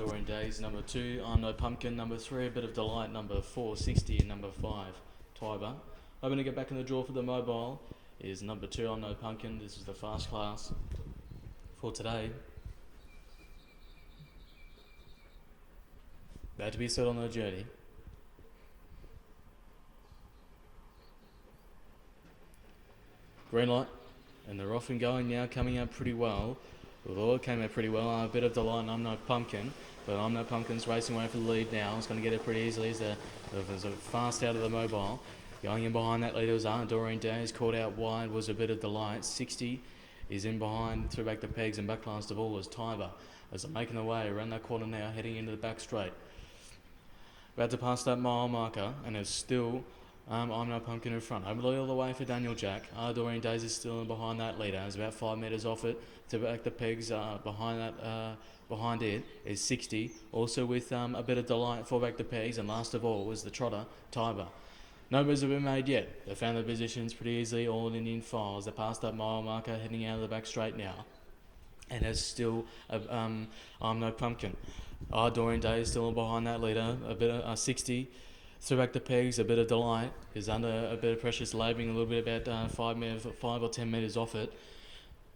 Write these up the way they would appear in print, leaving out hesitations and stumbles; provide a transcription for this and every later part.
Dorian Days, number 2, I'm No Pumpkin, number 3, A Bit of Delight, number 4, 60, and number 5, Tiber. Hoping to get back in the draw for the mobile is number 2, I'm No Pumpkin. This is the fast class for today. About to be set on the journey. Green light, and they're off and going now, coming out pretty well. Although it came out pretty well, A Bit of Delight and I'm No Pumpkin. But I'm No Pumpkin's racing away for the lead now. It's going to get it pretty easily as they're fast out of the mobile. Going in behind that leader was Dorian Days, caught out wide was A Bit of Delight. 60 is in behind, threw back the pegs, and back last of all was Tiber. As they're making their way around that corner now, heading into the back straight. About to pass that mile marker, and it's still I'm No Pumpkin in front. Overly all the way for Daniel Jack. Dorian Days is still in behind that leader. It's about 5 metres off it. To back the pegs behind it is 60. Also with A Bit of Delight for back the pegs, and last of all was the trotter, Tiber. No moves have been made yet. They found their positions pretty easily, all in Indian files. They passed that mile marker, heading out of the back straight now. And it's still I'm No Pumpkin. Dorian Days still behind that leader. A bit of 60. Threw back the pegs, A Bit of Delight is under a bit of pressure, labouring a little bit, about 5 or 10 metres off it.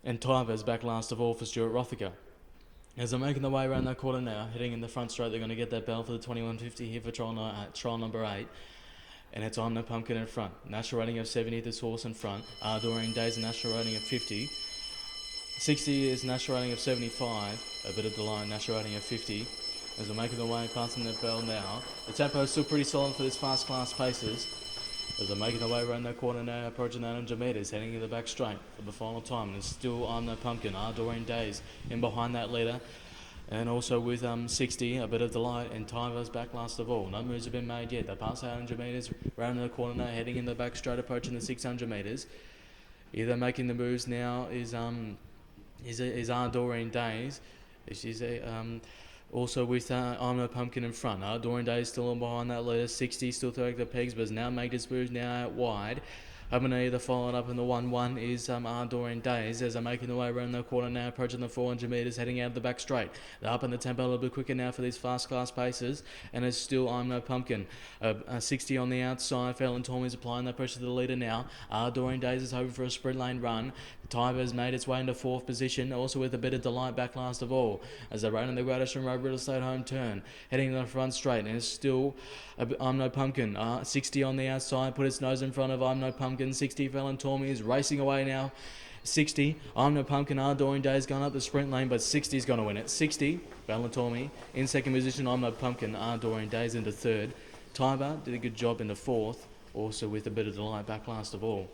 And Tiber's back last of all for Stuart Rothicker. As they're making their way around that corner now, heading in the front straight, they're going to get that bell for the 2150 here for trial number 8. And it's I'm No Pumpkin in front. National rating of 70, this horse in front. Dorian Days, a national rating of 50. 60 is national rating of 75. A Bit of Delight, national rating of 50. As they're making their way, passing that bell now. The tempo is still pretty solid for this fast class paces. As they're making their way around that corner now, approaching 800 metres, heading in the back straight for the final time. And it's still I'm No Pumpkin, Dorian Days in behind that leader. And also with 60, A Bit of Delight, and Tiber's back last of all. No moves have been made yet. They pass 800 metres, round the corner now, heading in the back straight, approaching the 600 metres. Either making the moves now is Dorian Days. She's also with I'm No Pumpkin in front. Dorian Days still on behind that leader. 60 still throwing the pegs, but has now made his moves now out wide. Hoping to either follow it up in the 1-1 is Dorian Days as they're making their way around the corner now, approaching the 400 metres, heading out of the back straight. They're up in the tempo a little bit quicker now for these fast class paces, and it's still I'm No Pumpkin. 60 on the outside, Fallon Tormey's applying that pressure to the leader now. Dorian Days is hoping for a sprint lane run. Tiber has made its way into 4th position, also with A Bit of Delight back last of all, as they're running the Gradisham Road Real Estate home turn, heading to the front straight, and it's still I'm No Pumpkin. 60 on the outside, put its nose in front of I'm No Pumpkin. 60, Fallon Tormey is racing away now. 60, I'm No Pumpkin, Dorian Days going up the sprint lane, but 60's going to win it. 60, Fallon Tormey in 2nd position, I'm No Pumpkin, Dorian Days into 3rd. Tiber did a good job into 4th, also with A Bit of Delight back last of all.